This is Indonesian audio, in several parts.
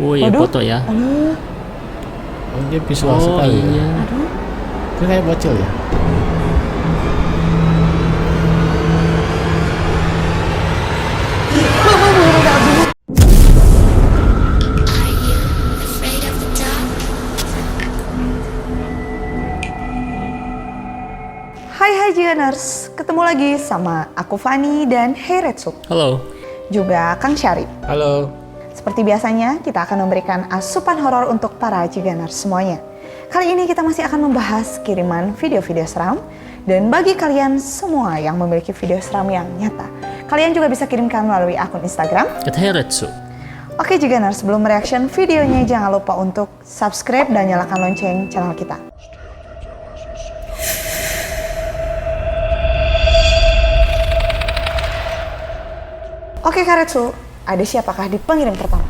Oh iya, Waduh. foto ya. Aduh. Oh, dia visual Oh sekali ya. iya. Aduh. Dia kayak bocil ya. Hai Jiganers, ketemu lagi sama aku Fani dan Heiretsu, Halo. juga Kang Syarif. Halo. Seperti biasanya, kita akan memberikan asupan horor untuk para Jiganers semuanya. Kali ini kita masih akan membahas kiriman video-video seram, dan bagi kalian semua yang memiliki video seram yang nyata, kalian juga bisa kirimkan melalui akun Instagram. Kata Heretsu. Oke Jiganers, sebelum mereaction videonya jangan lupa untuk subscribe dan nyalakan lonceng channel kita. Oke Karetsu, ada siapakah di pengirim pertama?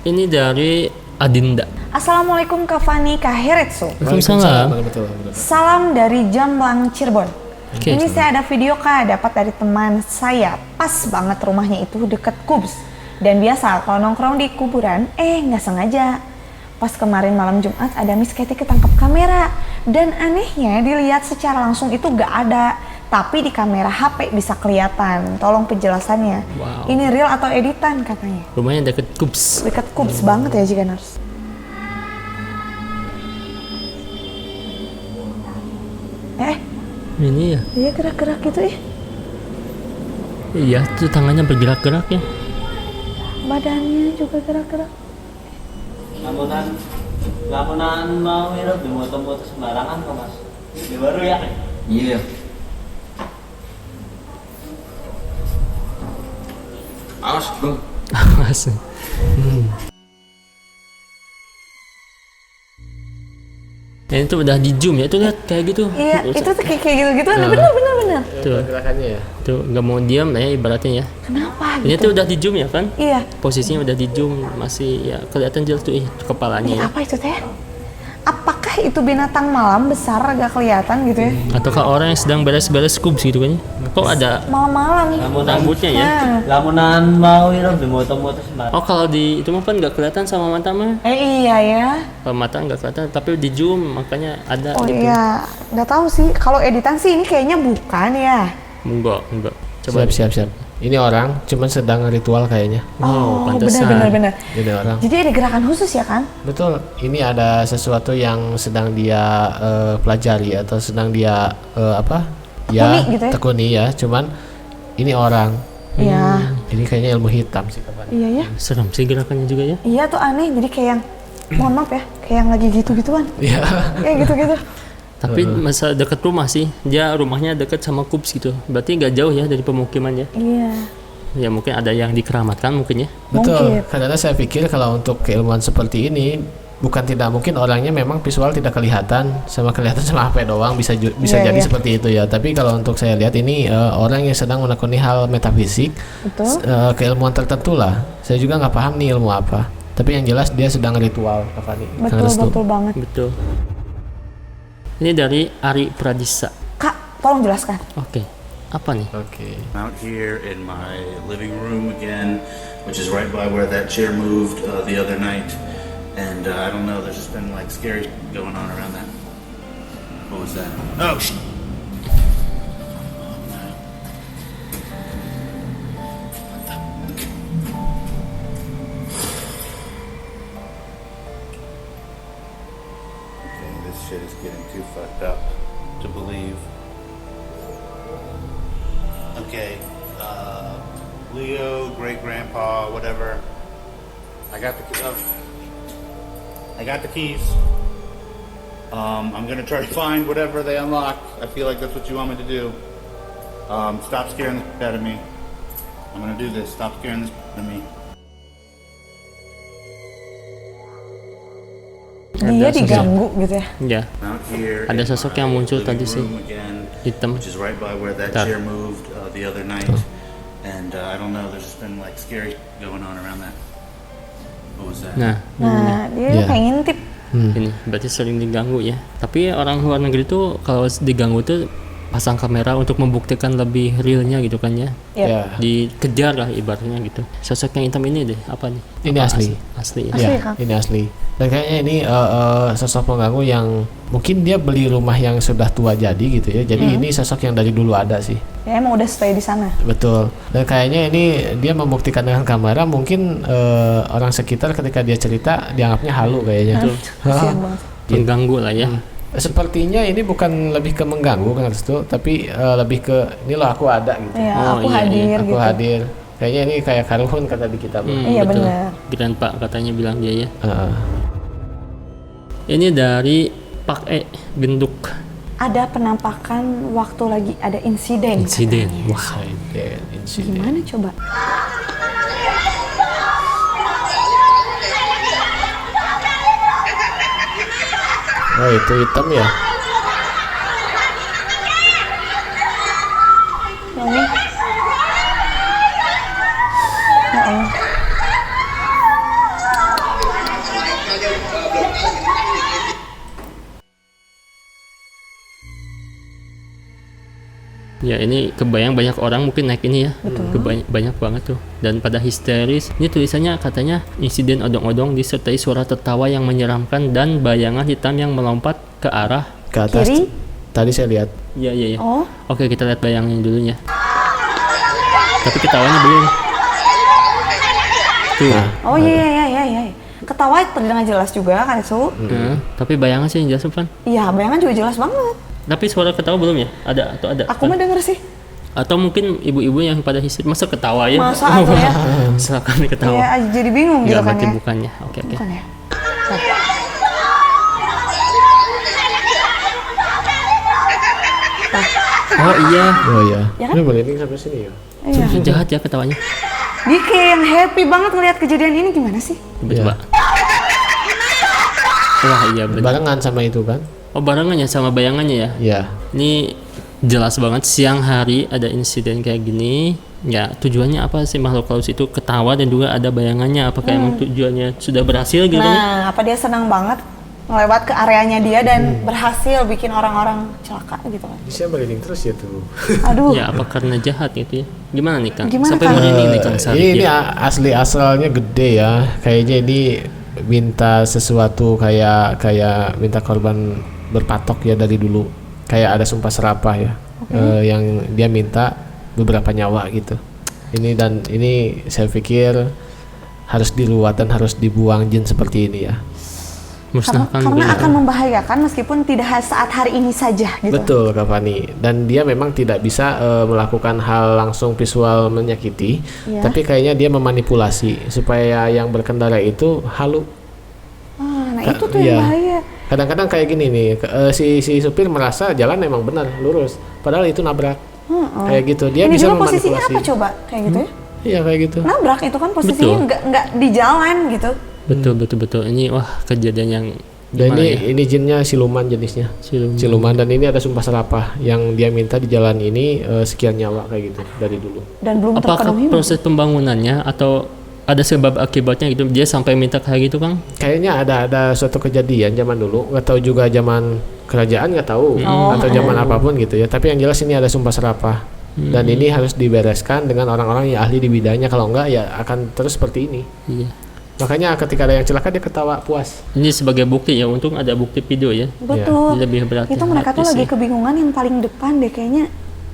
Ini dari Adinda. Assalamualaikum Kak Fani, Kak Heretsu. Waalaikumsalam. Betul. Salam dari Jamblang, Cirebon. Oke. Ini saya ada video Kak, dapat dari teman saya. Pas banget rumahnya itu deket Kubs. Dan biasa kalau nongkrong di kuburan, nggak sengaja. Pas kemarin malam Jumat ada Miss Katy ketangkap kamera. Dan anehnya dilihat secara langsung itu nggak ada. Tapi di kamera HP bisa kelihatan. Tolong penjelasannya. Wow. Ini real atau editan katanya? Rumahnya deket Kubs. Dekat Kubs banget ya Jiganers. Ini ya. Iya gerak-gerak gitu ya. Iya, tuh tangannya bergerak-gerak ya. Badannya juga gerak-gerak. Lamunan mau hirup di motor-motor sembarangan kok mas. Ini baru ya? Iya. Awas bro. Awas. Ini tuh udah di zoom ya, tuh lihat kayak gitu. Iya, itu tuh kayak gitu-gitu. Nah. Bener. Tuh, Gerakannya ya. tuh nggak mau diam lah ya ibaratnya ya. Kenapa Ini gitu? tuh udah di zoom ya kan? Iya. Posisinya udah di zoom, masih ya kelihatan jelas tuh kepalanya Ini ya. apa itu teh? Apakah itu binatang malam besar agak kelihatan gitu ya? Ataukah orang yang sedang beres-beres Kubs gitu kan? Kok ada Malam-malam. rambutnya ya? Nah. Lamunan mau hirup di motor-motor sembarangan. Oh kalau di itu mah kan nggak kelihatan sama mata mah. Iya ya. Kalau mata nggak kelihatan, tapi di zoom makanya ada Oh gitu. iya, nggak tahu sih. Kalau editan sih ini kayaknya bukan ya. Enggak. Coba Siap. Ini orang cuman sedang ritual kayaknya. Oh, pantesan. bener. Ini orang. Jadi ada gerakan khusus ya kan? Betul. Ini ada sesuatu yang sedang dia pelajari atau sedang dia Tekuni gitu ya? tekuni ya. Cuman ini orang. Iya. Ini kayaknya ilmu hitam sih kapan. Iya ya. Serem sih gerakannya juga ya. Iya tuh aneh. Jadi kayak yang, mohon maaf ya, kayak yang lagi gitu-gituan. Iya. Kayak gitu-gitu. Tapi masa dekat rumah sih, dia rumahnya dekat sama Kubs gitu. Berarti nggak jauh ya dari pemukiman ya. Iya. Ya mungkin ada yang dikeramatkan mungkin ya. Betul. Mungkin. Karena saya pikir kalau untuk keilmuan seperti ini bukan tidak mungkin orangnya memang visual tidak kelihatan sama HP doang bisa Iya, jadi iya. seperti itu ya. Tapi kalau untuk saya lihat ini orang yang sedang menekuni hal metafisik, Betul. keilmuan tertentu lah. Saya juga nggak paham nih ilmu apa. Tapi yang jelas dia sedang ritual, Kak Fani. Kang Restu. Betul banget. Betul. Ini dari Ari Pradisa. Kak, tolong jelaskan. Oke. Apa nih? Oke. Out here in my living room again, which is right by where that chair moved the other night. And I don't know, there's just been like scary going on around that. What was that? Oh, Okay, this shit is getting too fucked up to believe. Okay, Leo, great grandpa, whatever. I got the keys. I'm gonna try to find whatever they unlock. I feel like that's what you want me to do. Stop scaring the shit out of me. I'm gonna do this. Stop scaring the shit out of me. Dia diganggu gitu ya. Ya. Out here Ada in sosok my yang muncul living tadi sih. room again, Hitam. which is right by where that Bentar. chair moved the other night. And I don't know, there's just been like scary going on around that. What was that? Nah, Nah, dia Iya. kayak ngintip. ini berarti sering diganggu ya. Tapi orang luar negeri tuh kalau diganggu tuh pasang kamera untuk membuktikan lebih realnya gitu kan ya. Yep. Ya. Dikejar lah ibaratnya gitu. Sosok yang hitam ini deh, apa nih? Ini Apa asli. Asli ya. Asli Ya, kan? ini asli. Dan kayaknya ini sosok pengganggu yang mungkin dia beli rumah yang sudah tua jadi gitu ya. Jadi ini sosok yang dari dulu ada sih. Ya emang udah stay di sana. Betul. Dan kayaknya ini dia membuktikan dengan kamera, mungkin orang sekitar ketika dia cerita dianggapnya halu kayaknya. Kasian banget. Pengganggu lah ya. Sepertinya ini bukan lebih ke mengganggu kan Restu, tapi lebih ke ini loh aku ada gitu. Iya, Oh, aku iya, hadir Aku gitu. hadir. Kayaknya ini kayak karuhun kata di kita. Iya, betul. benar. Grandpa katanya bilang dia ya. Heeh. Ini dari Pak E Genduk. Ada penampakan waktu lagi ada insiden. Insiden. katanya. Wah. Insiden. Gimana coba? Oh itu hitam ya? Ini. Ya Allah. Ya ini kebayang banyak orang mungkin naik ini ya. Banyak banget tuh. Dan pada histeris. Ini tulisannya katanya insiden odong-odong disertai suara tertawa yang menyeramkan dan bayangan hitam yang melompat ke arah. Ke atas. Kiri? Tadi saya lihat. Iya iya iya. Oh, Oke kita lihat bayangnya dulunya. Tapi ketawanya belum. Tuh. Nah, oh iya. Ketawa terdengar jelas juga kan itu. Tapi bayangan sih yang jelas kan. Iya, bayangan juga jelas banget. Tapi suara ketawa belum ya? Ada atau ada? Aku mah denger sih. Atau mungkin ibu-ibu yang pada histeris masa ketawa ya? Masa aku ya? Misalkan ketawa. Iya, jadi bingung gitu Enggak kan berarti ya. bukannya. Oke. Bukan ya? Oh iya. oh iya. Ya kan? Ini merinding sampai sini ya. Iya. Jahat ya ketawanya. Dia kayak yang happy banget ngelihat kejadian ini, gimana sih? Coba. Wah iya benar. Barengan sama itu kan? Oh barengan ya sama bayangannya ya. Iya. Ini jelas banget siang hari ada insiden kayak gini. Ya tujuannya apa sih makhluk halus itu ketawa dan juga ada bayangannya. Apakah emang tujuannya sudah berhasil gitu ya? Nah, apa dia senang banget ngelewat ke areanya dia dan berhasil bikin orang-orang celaka gitu kan? Bisa merinding terus ya tuh. Aduh, Ya apa karena jahat gitu ya? Gimana nih Kang? Gimana, Sampai Kang? merinding nih Kang Sarip Ini ya? asli asalnya gede ya. Kayaknya ini minta sesuatu kayak minta korban berpatok ya dari dulu. Kayak ada sumpah serapah ya. Yang dia minta beberapa nyawa gitu. Ini saya pikir harus diruat dan harus dibuang jin seperti ini ya. Musnahkan karena dulu. akan membahayakan meskipun tidak saat hari ini saja gitu. Betul Kak Fani. Dan dia memang tidak bisa melakukan hal langsung visual menyakiti, Iya. tapi kayaknya dia memanipulasi supaya yang berkendara itu halu. Ah, nah Ka- itu tuh iya. yang bahaya. Kadang-kadang kayak gini nih, si supir merasa jalan emang benar lurus, padahal itu nabrak. Kayak gitu. Dia Ini bisa juga posisinya memanipulasi. apa coba kayak gitu ya? Iya kayak gitu. Nabrak itu kan posisinya nggak di jalan gitu. Betul. Ini wah kejadian yang Dan gimana ya? ini jinnya siluman jenisnya. Siluman dan ini ada sumpah serapah yang dia minta di jalan ini sekian nyawa kayak gitu dari dulu. Dan belum Apakah terpenuhi. proses pembangunannya atau ada sebab akibatnya gitu dia sampai minta kayak gitu Kang? Kayaknya ada suatu kejadian zaman dulu, nggak tahu juga zaman kerajaan nggak tahu atau zaman apapun gitu ya. Tapi yang jelas ini ada sumpah serapah dan ini harus dibereskan dengan orang-orang yang ahli di bidangnya. Kalau enggak ya akan terus seperti ini. Iya. Makanya ketika ada yang celaka dia ketawa puas. Ini sebagai bukti ya, untung ada bukti video ya. Betul. Lebih berarti Itu mereka tuh hati lagi sih. kebingungan yang paling depan deh kayaknya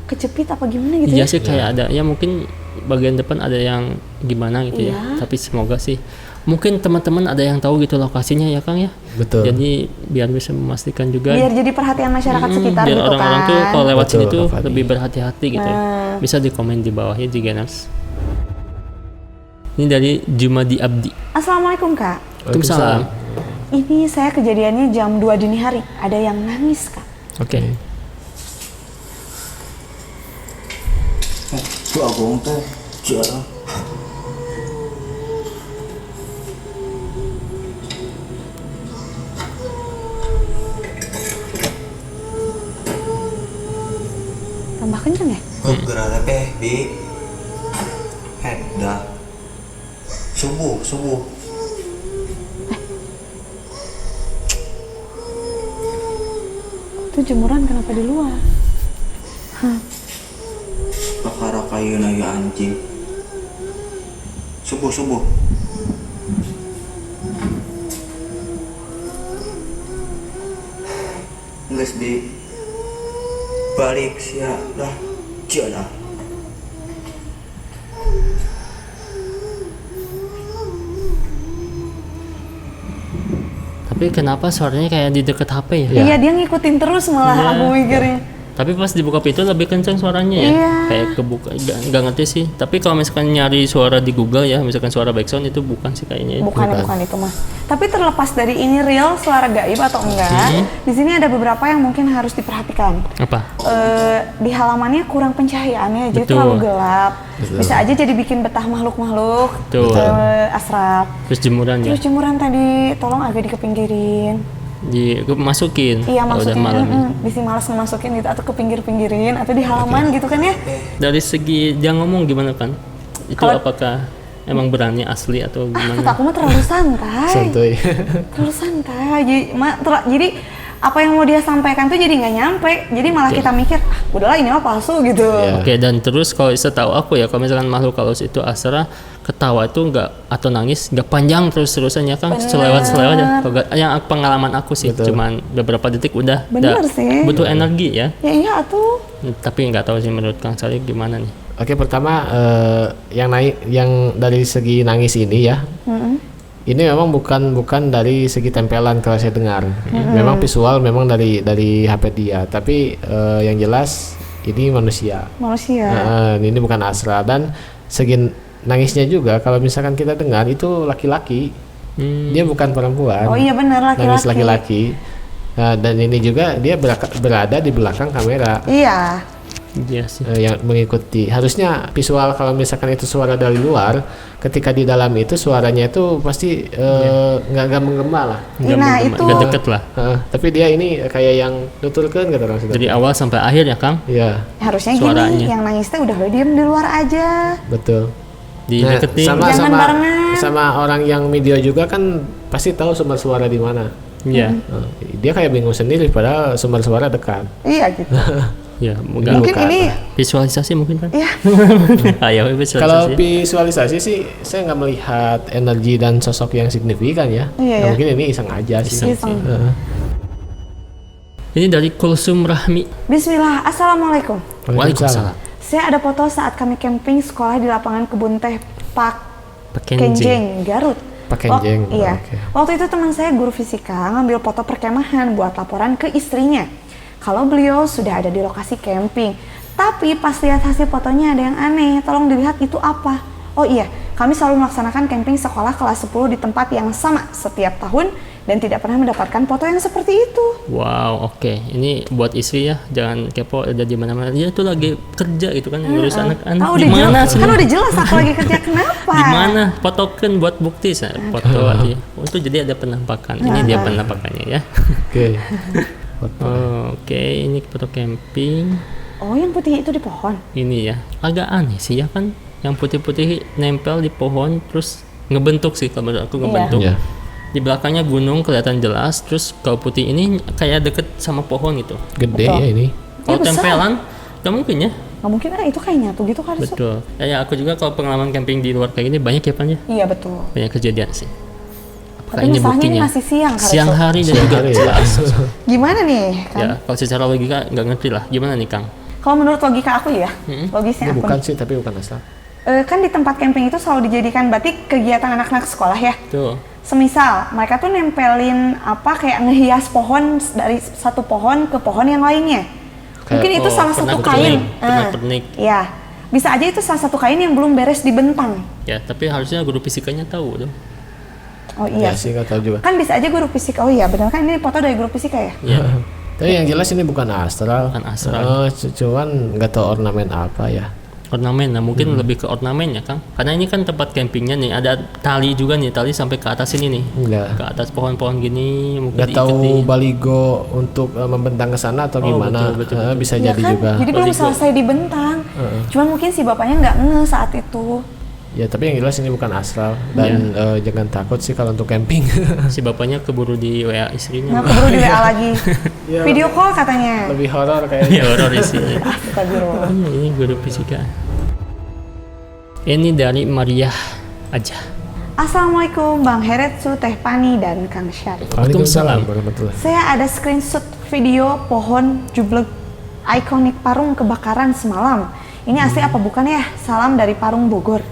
kejepit apa gimana gitu Iya ya. sih kayak ada ya mungkin bagian depan ada yang gimana gitu ya. Iya. Tapi semoga sih mungkin teman-teman ada yang tahu gitu lokasinya ya Kang ya. Betul. Jadi biar bisa memastikan juga Biar jadi perhatian masyarakat sekitar biar gitu orang-orang kan. tuh kalau lewat Betul, sini tuh Kak Fadi. lebih berhati-hati gitu. Nah. Bisa di komen di bawahnya di Geners. Ini dari Jumadi Abdi. Assalamualaikum Kak. Waalaikumsalam. Ini saya kejadiannya jam 2 dini hari. Ada yang nangis Kak. Oke. Tuh abang teh jarang. Tambah kenceng ya? Gerana teh di dah subuh Itu jemuran kenapa di luar? Perkara kayu na ya anjing. Subuh. Geus di balik sia dah cenah. Tapi kenapa suaranya kayak di deket HP ya? Iya, dia ngikutin terus malah Iya. aku mikirnya. Tapi pas dibuka pintu lebih kencang suaranya ya. Iya. Kayak kebuka, nggak ngerti sih. Tapi kalau misalkan nyari suara di Google ya, misalkan suara background itu bukan sih kayaknya. Bukan itu mah. Tapi terlepas dari ini real suara gaib atau enggak, di sini ada beberapa yang mungkin harus diperhatikan. Apa? Di halamannya kurang pencahayaannya, jadi Betul. terlalu gelap. Bisa aja jadi bikin betah makhluk-makhluk Betul. asrap. Terus jemuran ya. Terus jemuran tadi tolong agak dikepinggirin. Dimasukin. Iya, kalau udah maksudnya malam. bisa malas ngemasukin gitu atau ke pinggir-pinggirin atau di halaman gitu kan ya. Dari segi dia ngomong gimana kan? Itu Kalau- apakah emang berani asli atau Kata gimana? aku mah terlalu santai. Santuy. Terlalu santai. Jadi apa yang mau dia sampaikan tuh jadi nggak nyampe. Jadi malah kita mikir, udahlah ini mah palsu gitu. Iya. Oke, dan terus kalau setahu aku ya, kalau misalkan makhluk halus itu asra ketawa itu nggak atau nangis nggak panjang terus-terusan ya kan, Bener. selewat ya. Yang pengalaman aku sih Betul. cuman beberapa detik udah. Bener sih. Butuh energi ya. Ya iya tuh. Tapi nggak tahu sih menurut Kang Salih gimana nih. Oke, pertama yang dari segi nangis ini ya. Ini memang bukan dari segi tempelan kalau saya dengar. Memang visual memang dari HP dia, tapi yang jelas ini manusia. Manusia. Ini bukan asra, dan segi nangisnya juga kalau misalkan kita dengar itu laki-laki. Dia bukan perempuan. Oh iya benar, laki-laki. Nangis laki-laki. Nah, dan ini juga dia berada di belakang kamera. Iya. Iya sih. Yang mengikuti. Harusnya visual kalau misalkan itu suara dari luar, ketika di dalam itu suaranya itu pasti nggak menggema lah. Nggak Nah, menggema, itu- nggak deket lah. Tapi dia ini kayak yang nuturkeun kata orang Sunda. Dari awal sampai akhir ya Kang, Iya, Harusnya Suaranya. gini, yang nangis teh udah lo diem di luar aja. betul. dideketin. Jangan barengan. sama orang yang video juga kan pasti tahu sumber suara di mana. Iya. Dia kayak bingung sendiri padahal sumber suara dekat. Iya gitu. Ya, Mungkin bukan. ini, visualisasi mungkin kan? ya Ayo visualisasi. Kalau visualisasi sih saya nggak melihat energi dan sosok yang signifikan ya. Iya, Ya, ya. mungkin ini iseng aja sih. Iseng. Ini dari Kulsum Rahmi. Bismillah, Assalamualaikum. Waalaikumsalam. Saya ada foto saat kami camping sekolah di lapangan kebun teh Pak Pekenjing. Kenjeng, Garut. Pekenjeng, Iya. oke. Waktu itu teman saya guru fisika ngambil foto perkemahan buat laporan ke istrinya. Kalau beliau sudah ada di lokasi camping. Tapi pas lihat hasil fotonya ada yang aneh. Tolong dilihat itu apa. Oh iya, kami selalu melaksanakan camping sekolah kelas 10 di tempat yang sama setiap tahun dan tidak pernah mendapatkan foto yang seperti itu. Wow, oke. Ini buat istri ya, jangan kepo ada di mana-mana. Dia tuh lagi kerja gitu kan, ngurus anak-anak. Ah, Di udah mana jelas, sih? kan udah jelas aku lagi kerja, kenapa? Di mana? Fotokan buat bukti saya. Foto aja. Oh, itu jadi ada penampakan. Ini dia penampakannya ya. Oke. Foto. Oh, oke, ini foto camping. Oh, yang putih itu di pohon. Ini ya. Agak aneh sih ya kan. Yang putih-putih nempel di pohon terus ngebentuk sih kalau menurut aku ngebentuk. Iya. Di belakangnya gunung kelihatan jelas, terus kalau putih ini kayak deket sama pohon gitu. Gede Betul. ya ini. Kalau besar. tempelan nggak mungkin ya. Nggak mungkin itu kayak nyatu gitu kan? Su? Betul. Ya aku juga kalau pengalaman camping di luar kayak gini banyak ya Pan ya. Iya betul. Banyak kejadian sih. Apakah Tapi ini masalahnya buktinya? ini masih siang hari Siang Su. hari dan Siang juga hari ya. jelas. Gimana nih kan? Ya, kalau secara logika nggak ngerti lah. Gimana nih Kang? Kalau menurut logika aku ya, logisnya Ini aku bukan nih. sih, tapi bukan asal. Kan di tempat camping itu selalu dijadikan batik kegiatan anak-anak sekolah ya. Tuh. Semisal mereka tuh nempelin apa kayak ngehias pohon dari satu pohon ke pohon yang lainnya. Mungkin itu salah satu kain. Pernak-pernik. Ya, bisa aja itu salah satu kain yang belum beres dibentang. Ya, tapi harusnya guru fisikanya tahu dong. Oh iya. Ya sih nggak tahu juga. Kan bisa aja guru fisika. Oh iya, benar kan ini foto dari guru fisika ya? Ya, Tapi yang jelas ini bukan astral. Bukan astral. Cuman nggak tahu ornamen apa ya. ornamen. Nah, mungkin lebih ke ornamen ya, Kang. Karena ini kan tempat campingnya nih, ada tali juga nih, tali sampai ke atas ini nih. Enggak. Ke atas pohon-pohon gini mungkin Nggak tahu diikuti. baligo untuk membentang ke sana atau Oh, gimana. betul, Iya Bisa jadi kan? juga. Jadi belum Baligo. selesai dibentang. Cuman mungkin si bapaknya nggak ngeh saat itu. Ya tapi yang jelas ini bukan astral dan jangan takut sih kalau untuk camping. Si bapaknya keburu di WA istrinya. Nggak perlu di WA lagi. Ya, Video call katanya. lebih horor Ya kayaknya. horor isinya. Astagfirullah. Iya, ini guru fisika. Ini dari Maria aja. Assalamualaikum Bang Heretsu, Teh Pani, dan Kang Syarif. Waalaikumsalam warahmatullahi. Saya ada screenshot video pohon jublek ikonik Parung kebakaran semalam. Ini asli apa bukan ya? Salam dari Parung Bogor.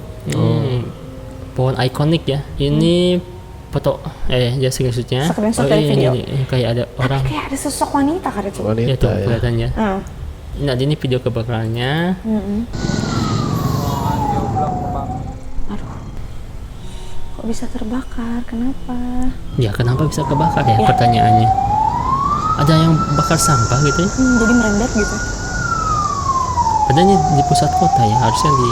Pohon ikonik ya. Ini foto ya screenshotnya. Screenshot dari video. Ini kayak ada orang. Kayak ada sosok wanita kan itu. Ya Wanita tuh ya. kelihatannya. Hmm. Nah ini video kebakarannya. Kok bisa terbakar? Kenapa? Ya kenapa bisa kebakar ya pertanyaannya? Ada yang bakar sampah gitu ya? Jadi merembet gitu. Padahal ini di pusat kota ya, harusnya di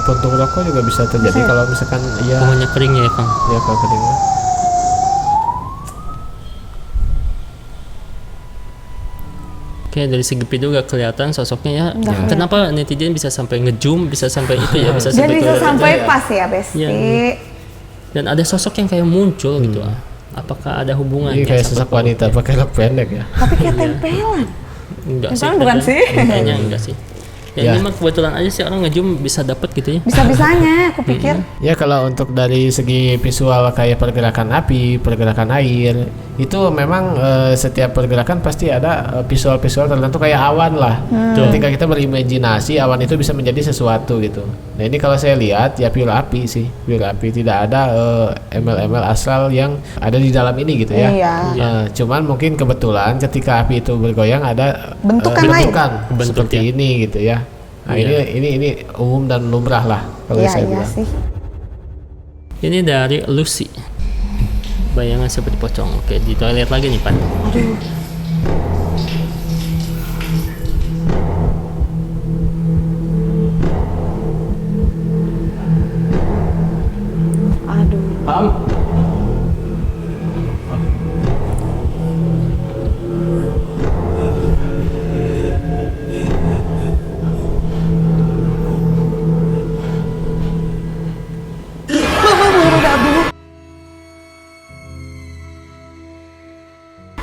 Puntung rokok juga bisa terjadi Bisa. kalau misalkan ya pohonnya keringnya ya Kang. ya kalau kering. Kayak dari segi video gak kelihatan sosoknya ya. Nggak Kenapa netizen bisa sampai ngezoom, bisa sampai itu ya, bisa Dan sampai bisa ke- sampai pas ya, Besti. Iya. Dan ada sosok yang kayak muncul gitu. Apakah ada hubungannya? Ini kayak sama sosok wanita pakai rok pendek ya. Tapi kayak tempelan. Enggak sih. Tempelan bukan sih? Kayaknya enggak sih. Ya, Ya. ini mah kebetulan aja sih orang ngezoom bisa dapat gitu ya. Bisa-bisanya, aku pikir. Ya kalau untuk dari segi visual kayak pergerakan api, pergerakan air, itu memang setiap pergerakan pasti ada visual-visual tertentu kayak awan lah. Ketika kita berimajinasi, awan itu bisa menjadi sesuatu gitu. Nah ini kalau saya lihat ya pure api sih, pure api, tidak ada ML-ML astral yang ada di dalam ini gitu ya. Iya. Cuman mungkin kebetulan ketika api itu bergoyang ada Bentukan lain. Bentuk seperti ya. ini gitu ya. Nah Iya. ini umum dan lumrah lah kalau Iya, saya iya bilang. sih. Ini dari Lucy. Bayangan seperti pocong. Oke, di toilet lagi nih, Pan. Aduh. Aduh.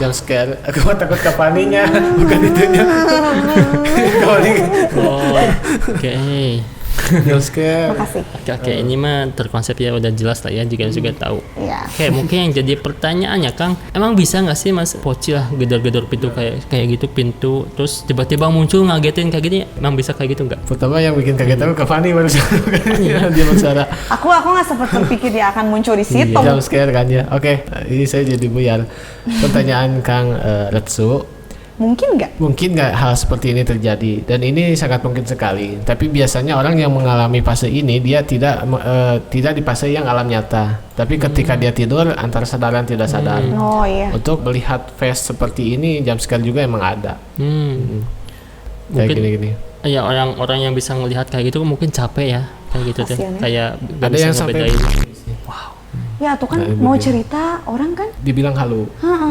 Jump scare, aku mah takut kapaninya, bukan itunya. Kapani Oh, oke. jump scare. Makasih. Oke, ini mah terkonsep ya udah jelas lah ya, jika juga tahu. Iya. Oke, mungkin yang jadi pertanyaannya Kang, emang bisa nggak sih Mas Poci lah gedor-gedor pintu kayak gitu pintu, terus tiba-tiba muncul ngagetin kayak gini, emang bisa kayak gitu nggak? Pertama yang bikin kaget aku Kapani barusan. Dia bicara Aku nggak sempat berpikir dia akan muncul di situ. jump scare kan ya. Oke, ini saya jadi buyar. Pertanyaan Kang Retsu, Mungkin nggak? mungkin nggak hal seperti ini terjadi? Dan ini sangat mungkin sekali. Tapi biasanya orang yang mengalami fase ini dia tidak di fase yang alam nyata. Tapi ketika dia tidur antara sadar dan tidak sadar. Oh iya. Untuk melihat face seperti ini jump scare juga emang ada. Kayak Mungkin gini-gini. ya orang-orang yang bisa melihat kayak gitu mungkin capek ya, kayak gitu tuh. Kasian ya. Kayak nggak Ada bisa yang sampai ngebedain. Ya tuh kan Nah, mau begini. cerita orang kan, dibilang halu.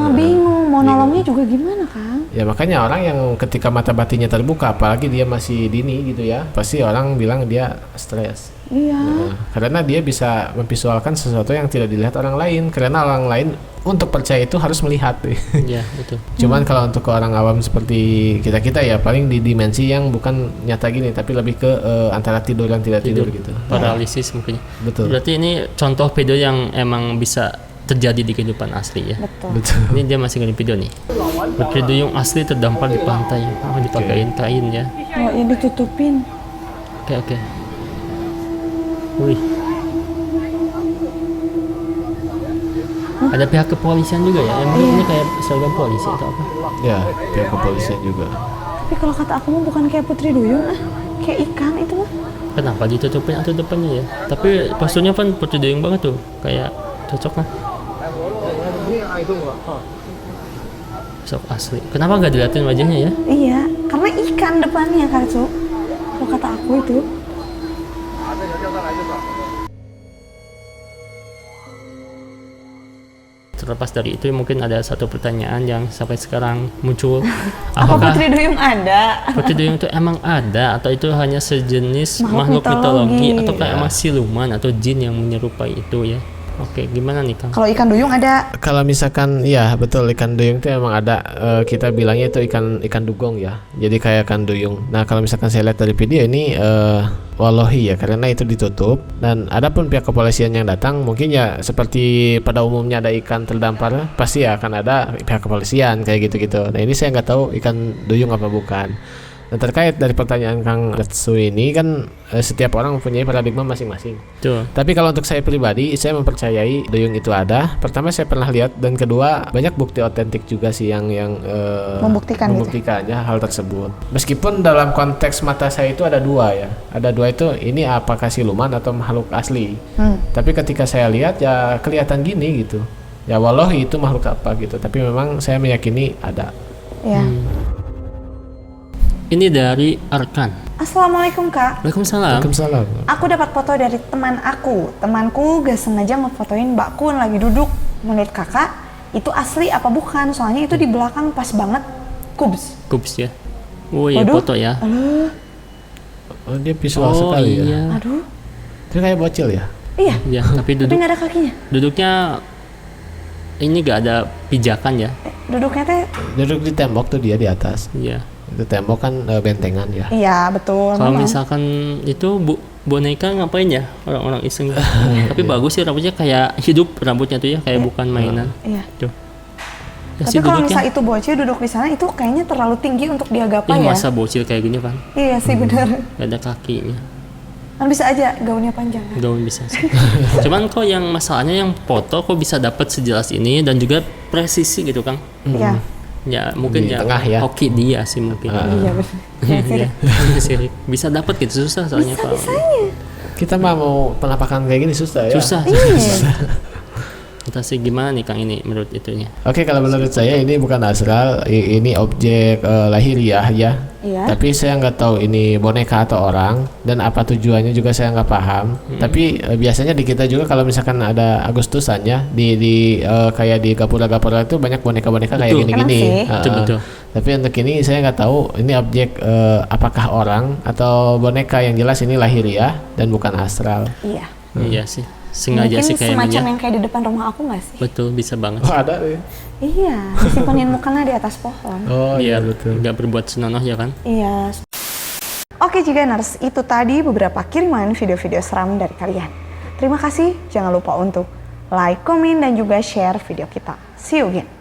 bingung mau nolongnya juga gimana Kang? Ya makanya orang yang ketika mata batinnya terbuka, apalagi dia masih dini gitu ya, pasti orang bilang dia stres. Iya. Nah, karena dia bisa memvisualkan sesuatu yang tidak dilihat orang lain. Karena orang lain untuk percaya itu harus melihat. Iya, betul. Cuman kalau untuk ke orang awam seperti kita ya paling di dimensi yang bukan nyata gini, tapi lebih ke antara tidur dan tidak tidur, gitu. Paralisis mungkin. Betul. Berarti ini contoh video yang emang bisa terjadi di kehidupan asli ya. Betul. Betul. Ini dia masih ngirim video nih. Putri Duyung asli terdampar di pantai. Oh, dipakain kain ya. Oh ini ditutupin. Oke. Wih. Ada pihak kepolisian juga ya. Yang ini kayak seragam polisi atau apa? Ya, pihak kepolisian juga. Tapi kalau kata aku mah bukan kayak Putri Duyung kayak ikan itu mah. Kenapa ditutupin atau depannya ya? Tapi posturnya kan Putri Duyung banget tuh. Kayak cocok lah. Sok asli. Kenapa nggak diliatin wajahnya ya? Iya, karena ikan depannya Karsu. Kalau kata aku itu. terlepas dari itu mungkin ada satu pertanyaan yang sampai sekarang muncul. Apa Apakah Putri Duyung ada? Putri Duyung itu emang ada atau itu hanya sejenis Makhluk makhluk mitologi mitologi. atau kayak emang siluman atau jin yang menyerupai itu ya? Oke, gimana nih Kang? Kalau ikan duyung ada. Kalau misalkan ya betul ikan duyung itu emang ada, kita bilangnya itu ikan dugong ya. Jadi kayak ikan duyung. Nah, kalau misalkan saya lihat dari video ini wallahi ya, karena itu ditutup dan adapun pihak kepolisian yang datang mungkin ya seperti pada umumnya ada ikan terdampar, pasti ya akan ada pihak kepolisian kayak gitu-gitu. Nah, ini saya nggak tahu ikan duyung apa bukan. Nah, terkait dari pertanyaan Kang Retsu ini kan setiap orang mempunyai paradigma masing-masing. Tuh. Tapi kalau untuk saya pribadi, saya mempercayai duyung itu ada. Pertama saya pernah lihat dan kedua banyak bukti otentik juga sih yang Membuktikan gitu. membuktikannya hal tersebut. Meskipun dalam konteks mata saya itu ada dua ya. Ada dua itu ini apakah siluman atau makhluk asli. Tapi ketika saya lihat ya kelihatan gini gitu. Ya wallahi itu makhluk apa gitu. Tapi memang saya meyakini ada. Ya. Ini dari Arkan. Assalamualaikum Kak. Waalaikumsalam. Waalaikumsalam. Aku dapat foto dari teman aku. Temanku gak sengaja ngefotoin Mbak Kun lagi duduk. Menurut kakak, itu asli apa bukan? Soalnya itu di belakang pas banget kubs. Kups ya. Oh iya, Waduh. foto ya. Oh, dia visual Oh sekali ya. iya. Aduh, Dia kayak bocil ya. iya. Ya, tapi Tapi nggak ada kakinya. duduknya ini gak ada pijakan ya. Duduknya teh, Duduk di tembok tuh dia di atas. Iya. Itu tembok kan bentengan ya. iya betul. Kalau memang. misalkan itu boneka ngapain ya orang-orang iseng. Tapi bagus sih rambutnya kayak hidup rambutnya tuh ya, kayak bukan mainan. Iya. Tuh. Ya, Tapi si kalau duduknya. misal itu bocil duduk di sana itu kayaknya terlalu tinggi untuk dia gapai Ih, ya. masa bocil kayak gini kan? Iya sih bener. Gak ada kakinya. Kan bisa aja gaunnya panjang. Kan? Gaun bisa sih. Cuman kok yang masalahnya yang foto kok bisa dapat sejelas ini dan juga presisi gitu Kang. Iya. Ya mungkin Di ya tengah ya. hoki dia sih mungkin. Iya bener. Iya, Iya, sih. sirik. Bisa dapat gitu susah soalnya kalau Kita mah mau penampakan kayak gini susah ya. susah. Iya. Kita sih gimana nih Kang ini menurut itunya? Oke, kalau menurut saya ini bukan astral, ini objek lahiriah ya. Iya. Tapi saya nggak tahu ini boneka atau orang dan apa tujuannya juga saya nggak paham. Tapi biasanya di kita juga kalau misalkan ada Agustusan ya di kayak di gapura-gapura itu banyak boneka-boneka kayak Betul. gini-gini. Emang sih. Betul, betul. Tapi untuk ini saya nggak tahu ini objek apakah orang atau boneka, yang jelas ini lahiriah dan bukan astral. Iya. Iya sih. Sengaja Mungkin sih kayaknya. semacam yang kayak di depan rumah aku nggak sih? Betul, bisa banget. Oh ada ya? Iya. Disimpenin mukanya di atas pohon. Oh iya betul. Nggak berbuat senonoh ya kan? Iya. Oke Jiganers, itu tadi beberapa kiriman video-video seram dari kalian. Terima kasih, jangan lupa untuk like, komen, dan juga share video kita. See you again.